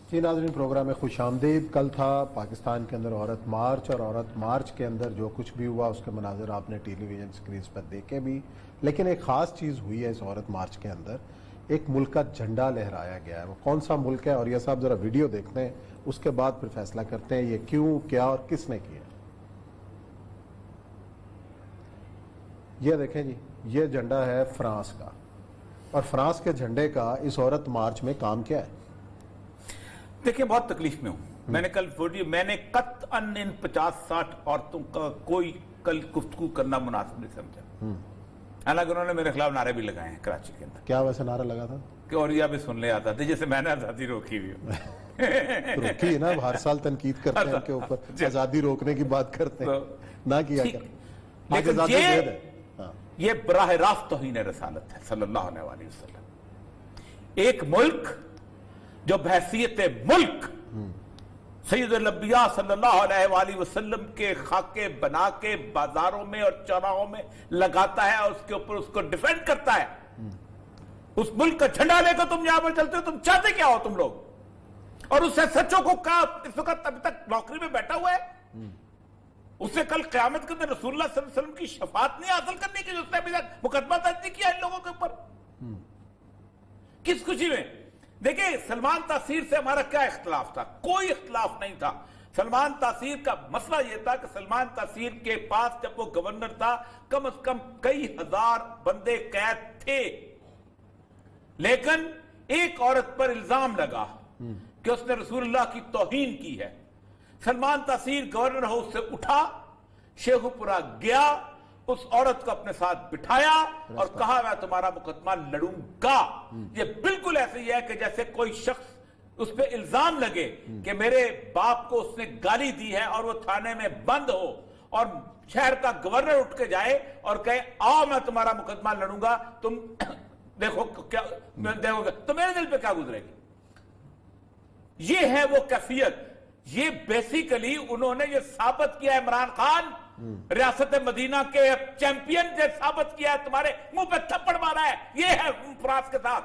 जी नाज़रीन, प्रोग्राम में खुश आमदीद। कल था पाकिस्तान के अंदर औरत मार्च, और औरत मार्च के अंदर जो कुछ भी हुआ उसके मनाज़र आपने टेलीविज़न स्क्रीन पर देखे भी, लेकिन एक ख़ास चीज़ हुई है इस औरत मार्च के अंदर। एक मुल्क का झंडा लहराया गया है। वो कौन सा मुल्क है, और ये साहब ज़रा वीडियो देखते हैं, उसके बाद फिर फैसला करते हैं ये क्यों, क्या और किसने किया। ये देखें जी, ये झंडा है फ्रांस का, और फ्रांस के झंडे का इस औरत मार्च में काम क्या है? देखिए, बहुत तकलीफ में हूं। मैंने कतअन इन 50-60 औरतों का कोई कल गुफ्तगू करना मुनासिब नहीं समझा। हालांकि उन्होंने मेरे खिलाफ नारे भी लगाए हैं कराची के अंदर। क्या वैसे नारा लगा था? कि और यह भी सुन ले आता था, जैसे मैंने आजादी रोकी हुई तो रोकी है ना, हर साल तनकीद करते हैं उनके ऊपर, आजादी रोकने की बात करते हैं, ना किया कर। लेकिन ये बराह रास्त तौहीन रसालत है सल्लल्लाहु अलैहि वसल्लम। एक मुल्क जो बहैसियत मुल्क सैयदुल अंबिया सल्लल्लाहु अलैहि वसल्लम के खाके बना के बाजारों में और चौराहों में लगाता है और उसके ऊपर उसको डिफेंड करता है, उस मुल्क का झंडा लेकर तुम यहां पर चलते हो, तुम चाहते क्या हो तुम लोग? और उससे सच्चों को कहा इस वक्त अभी तक नौकरी में बैठा हुआ है, उससे कल क़यामत के दिन रसूलुल्लाह सल्लल्लाहु अलैहि वसल्लम की शफाअत नहीं हासिल करने की, उसने अभी तक मुकदमा दर्ज नहीं किया इन लोगों के ऊपर। किस खुशी में? देखिए, सलमान तासीर से हमारा क्या इख्तलाफ था? कोई इख्तलाफ नहीं था। सलमान तासीर का मसला यह था कि सलमान तासीर के पास जब वो गवर्नर था कम से कम कई हजार बंदे कैद थे, लेकिन एक औरत पर इल्जाम लगा कि उसने रसूलुल्लाह की तौहीन की है। सलमान तासीर गवर्नर हाउस से उठा, शेखुपुरा गया, उस औरत को अपने साथ बिठाया और कहा मैं तुम्हारा मुकदमा लड़ूंगा। ये बिल्कुल ऐसे ही है कि जैसे कोई शख्स उस पर इल्जाम लगे कि मेरे बाप को उसने गाली दी है और वो थाने में बंद हो, और शहर का गवर्नर उठ के जाए और कहे आओ मैं तुम्हारा मुकदमा लड़ूंगा, तुम देखो क्या देखोगे तो मेरे दिल पे क्या गुजरेगी। ये है वो कैफियत। ये बेसिकली उन्होंने ये साबित किया, इमरान खान रियासत मदीना के चैंपियन से साबित किया है, तुम्हारे मुंह पे थप्पड़ मारा है। ये है फ्रांस के साथ,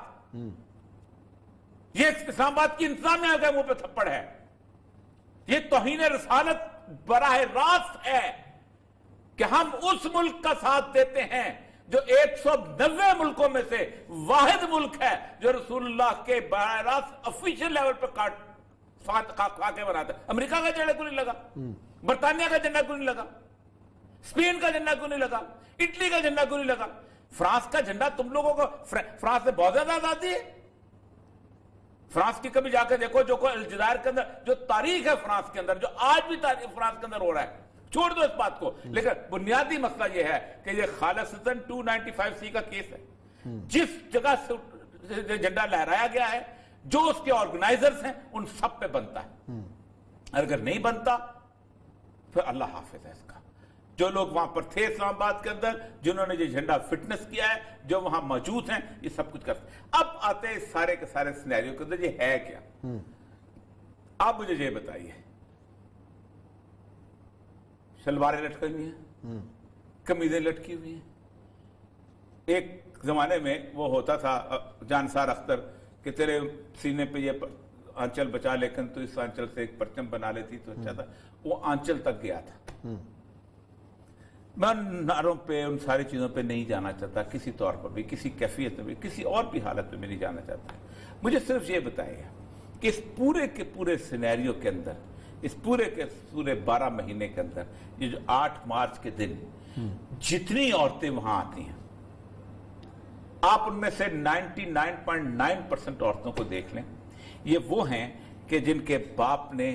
ये इस्लामाबाद की इंतजामिया के मुंह पे थप्पड़ है। ये तौहीन रसालत बराह रास्त है कि हम उस मुल्क का साथ देते हैं जो 190 मुल्कों में से वाहिद मुल्क है जो रसूलुल्लाह के बराह रास्त ऑफिशियल लेवल पर खाके बनाता है। अमेरिका का झंडा क्यों नहीं लगा? बरतानिया का झंडा क्यों नहीं लगा? स्पेन का झंडा क्यों नहीं लगा? इटली का झंडा क्यों नहीं लगा? फ्रांस का झंडा तुम लोगों को, फ्रांस में बहुत ज्यादा आजादी है। फ्रांस की कभी जाकर देखो, जो कोई अल्जदायर के अंदर जो तारीख है फ्रांस के अंदर, जो आज भी तारीख फ्रांस के अंदर हो रहा है, छोड़ दो इस बात को। लेकिन बुनियादी मसला यह है कि ये खालिसतन 295C का केस है। जिस जगह से झंडा लहराया गया है, जो उसके ऑर्गेनाइजर्स हैं, उन सब पे बनता है। अगर नहीं बनता फिर अल्लाह हाफिज है इसका। जो लोग वहां पर थे इस्लामाबाद के अंदर, जिन्होंने ये झंडा फिटनेस किया है, जो वहां मौजूद हैं, ये सब कुछ करते हैं। अब आते हैं सारे के सारे सिनेरियो के अंदर, ये है क्या? आप मुझे ये बताइए, शलवारें लटकी हुई हैं, कमीजें लटकी हुई हैं। एक जमाने में वो होता था जानसार अख्तर कि तेरे सीने पे ये आंचल बचा, लेकिन तो इस आंचल से एक परचम बना लेती तो अच्छा था। वो आंचल तक गया था। मैं नारों पे, उन सारी चीजों पे नहीं जाना चाहता, किसी तौर पर भी, किसी कैफियत में भी, किसी और भी हालत में नहीं जाना चाहता। मुझे सिर्फ ये बताइए कि इस पूरे के पूरे सिनेरियो के अंदर, इस पूरे के पूरे 12 महीने के अंदर, ये जो 8 मार्च के दिन जितनी औरतें वहां आती हैं, आप उनमें से 99.9% औरतों को देख लें, ये वो हैं कि जिनके बाप ने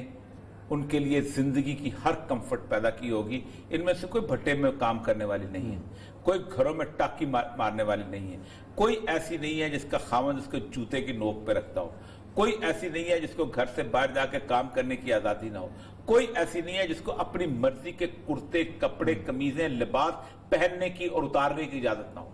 उनके लिए जिंदगी की हर कंफर्ट पैदा की होगी। इनमें से कोई भट्टे में काम करने वाली नहीं है, कोई घरों में टाकी मारने वाली नहीं है, कोई ऐसी नहीं है जिसका खामन उसको जूते की नोक पे रखता हो, कोई ऐसी नहीं है जिसको घर से बाहर जाके काम करने की आजादी ना हो, कोई ऐसी नहीं है जिसको अपनी मर्जी के कुर्ते, कपड़े, कमीजें, लिबास पहनने की और उतारने की इजाजत ना हो।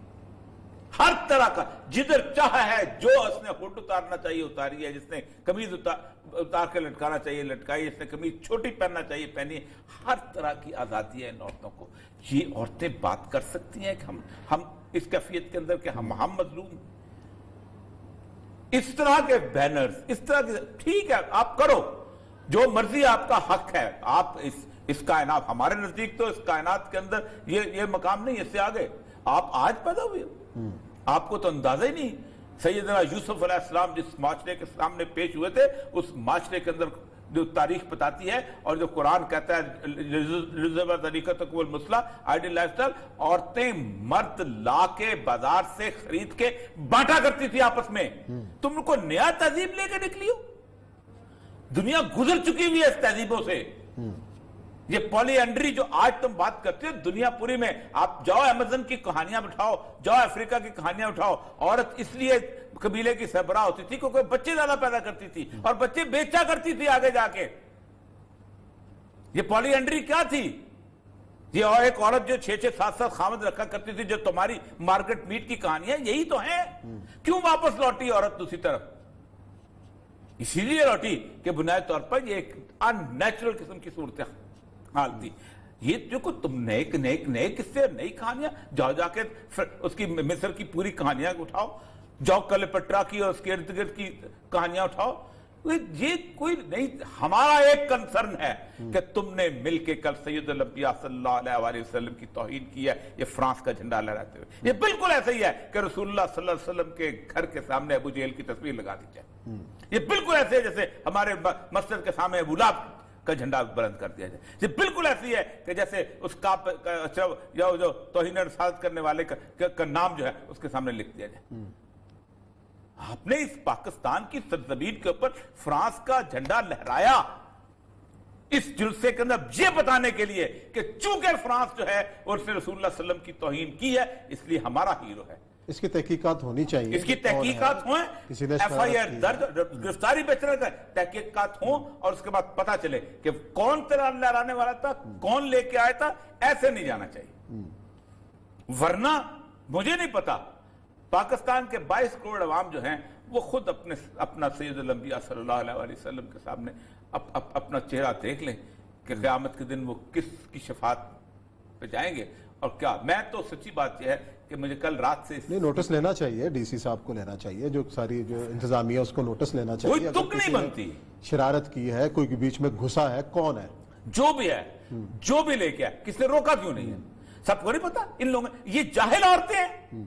हर तरह का, जिधर चाह है, जो उसने हुड उतारना चाहिए उतारी है, जिसने कमीज उतार के लटकाना चाहिए लटकाई, जिसने कमीज छोटी पहनना चाहिए पहनी। हर तरह की आजादी है इन औरतों को। ये औरतें बात कर सकती हैं कि हम इस कैफियत के अंदर कि हम मजलूम। اس طرح کے بینرز، اس طرح کے، ٹھیک ہے آپ کرو جو مرضی، آپ کا حق ہے، آپ اس کائنات، ہمارے نزدیک تو اس کائنات کے اندر یہ مقام نہیں، اس سے آگے آپ آج پیدا ہوئے ہو، آپ کو تو اندازہ ہی نہیں۔ سیدنا یوسف علیہ السلام جس معاشرے کے سامنے پیش ہوئے تھے، اس معاشرے کے اندر جو تاریخ بتاتی ہے اور جو قرآن کہتا ہے طریقتکم المثلی، آئیڈیل لائف سٹائل، عورتیں مرد لا کے بازار سے خرید کے بانٹا کرتی تھی آپس میں، تم کو نیا تہذیب لے کے نکلی ہو؟ دنیا گزر چکی ہوئی ہے اس تہذیبوں سے۔ یہ پولی اینڈری جو آج تم بات کرتے ہو، دنیا پوری میں آپ جاؤ امیزن کی کہانیاں اٹھاؤ، جاؤ افریقہ کی کہانیاں اٹھاؤ، عورت اس لیے قبیلے کی سربراہ ہوتی تھی کیونکہ بچے زیادہ پیدا کرتی تھی اور بچے بیچا کرتی تھی آگے جا کے۔ یہ پولی اینڈری کیا تھی؟ یہ اور ایک عورت جو 6-7 خامد رکھا کرتی تھی، جو تمہاری مارکیٹ میٹ کی کہانیاں یہی تو ہیں۔ کیوں واپس لوٹی عورت دوسری طرف؟ اسی لیے لوٹی کہ بنیادی طور پر یہ ایک ان نیچرل قسم کی صورت حال تھی۔ یہ جو کو تم نئے قصے، نئی کہانیاں، جاؤ جا کے اس کی مصر کی پوری کہانیاں اٹھاؤ، جاؤ کلیوپیٹرا کی اور اس کے ارد گرد کی کہانیاں اٹھاؤ۔ یہ کوئی نہیں، ہمارا ایک کنسرن ہے کہ تم نے مل کے کل سید الانبیاء صلی اللہ علیہ وسلم کی توہین کی ہے، یہ فرانس کا جھنڈا لہراتے ہوئے۔ یہ بالکل ایسا ہی ہے کہ رسول اللہ صلی اللہ علیہ وسلم کے گھر کے سامنے ابو جہل کی تصویر لگا دی جائے۔ یہ بالکل ایسے ہے جیسے ہمارے مسجد کے سامنے ابو لہب کا جھنڈا بلند کر دیا جائے۔ یہ بالکل ایسی ہے کہ جیسے اس یا جو توہین رسالت کرنے والے کا نام جو ہے اس کے سامنے لکھ دیا جائے۔ آپ نے اس پاکستان کی سرزمین کے اوپر فرانس کا جھنڈا لہرایا اس جلسے کے اندر یہ بتانے کے لیے کہ چونکہ فرانس جو ہے اور اس نے رسول اللہ صلی اللہ علیہ وسلم کی توہین کی ہے، اس لیے ہمارا ہیرو ہے۔ اس کی تحقیقات ہونی چاہیے، اس کی تحقیقات ہوں، ایف آئی آر درج، گرفتاری بچنے کا تحقیقات ہوں، اور اس کے بعد پتا چلے کہ کون تیرا لہرانے والا تھا، کون لے کے آیا تھا۔ ایسے نہیں جانا چاہیے، ورنہ مجھے نہیں پتا پاکستان کے 22 کروڑ عوام جو ہیں وہ خود اپنا سید الانبیاء صلی اللہ علیہ وسلم کے سامنے اپنا چہرہ دیکھ لیں کہ قیامت کے دن وہ کس کی شفاعت پہ جائیں گے۔ اور کیا، میں تو سچی بات یہ ہے کہ مجھے کل رات سے نہیں، نوٹس لینا چاہیے، ڈی سی صاحب کو لینا چاہیے، جو ساری جو انتظامیہ اس کو نوٹس لینا چاہیے۔ کوئی تک نہیں بنتی، شرارت کی ہے، کوئی بیچ میں گھسا ہے، کون ہے، جو بھی ہے، جو بھی لے کے آئے، کس نے روکا کیوں نہیں ہے؟ سب کو نہیں پتا ان لوگوں، یہ جاہل عورتیں ہیں،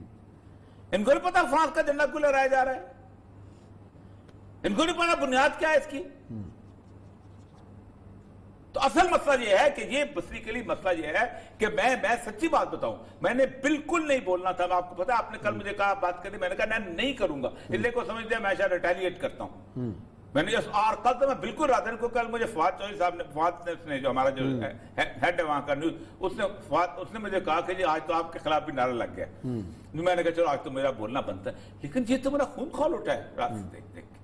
ان کو نہیں پتا فرانس کا جھنڈا کیوں لہرایا جا رہا ہے، ان کو نہیں پتا بنیاد کیا ہے اس کی۔ تو اصل مسئلہ یہ ہے کہ یہ بیسیکلی مسئلہ یہ ہے کہ میں سچی بات بتاؤں، میں نے بالکل نہیں بولنا تھا، آپ کو پتا، آپ نے کل مجھے کہا بات کرنی، میں نے کہا میں نہیں کروں گا، اس لیے کو سمجھ دیا میں شاید ریٹیلیٹ کرتا ہوں۔ میں نے اور کل تو میں بالکل رات کو کل مجھے فواد چوہدری صاحب نے، فواد نے جو ہمارا جو ہیڈ ہے وہاں کا نیوز، اس نے مجھے کہا کہ جی آج تو آپ کے خلاف بھی نعرہ لگ گیا۔ میں نے کہا چلو آج تو میرا بولنا بنتا ہے، لیکن یہ تو میرا خون کھول اٹھا ہے رات سے دیکھ دیکھ کے۔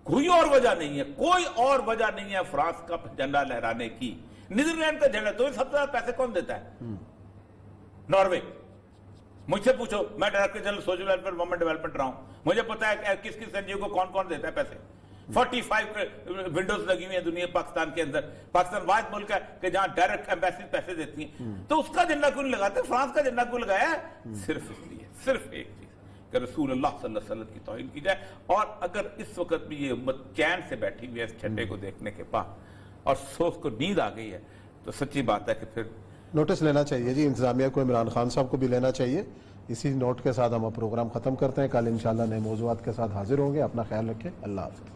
کوئی اور وجہ نہیں ہے، کوئی اور وجہ نہیں ہے فرانس کا جھنڈا لہرانے کی۔ نیدرلینڈ کا جھنڈا تو سب سے زیادہ پیسے کون دیتا ہے؟ ناروے۔ مجھ سے پوچھو، میں director general social welfare women development رہا ہوں، مجھے پتا ہے کس کس این جی او کو کون دیتا ہے پیسے۔ 45 ونڈوز لگی ہوئی ہیں دنیا پاکستان کے اندر، پاکستان واحد ملک ہے کہ جہاں ڈائریکٹ ایمبیسی پیسے دیتی ہیں، تو اس کا جھنڈا کیوں نہیں لگاتے؟ فرانس کا جھنڈا کیوں لگایا ہے؟ صرف اس لیے، صرف ایک چیز کہ رسول اللہ صلی اللہ علیہ وسلم کی توہین کی جائے۔ اور اگر اس وقت بھی یہ امت چین سے بیٹھی ہوئی ہے اس جھنڈے کو دیکھنے کے بعد اور سوچ کو نیند آ گئی ہے، تو سچی بات ہے کہ پھر نوٹس لینا چاہیے جی، انتظامیہ کو، عمران خان صاحب کو بھی لینا چاہیے۔ اسی نوٹ کے ساتھ ہم پروگرام ختم کرتے ہیں، کل انشاءاللہ نئے موضوعات کے ساتھ حاضر ہوں گے۔ اپنا خیال رکھیں، اللہ حافظ۔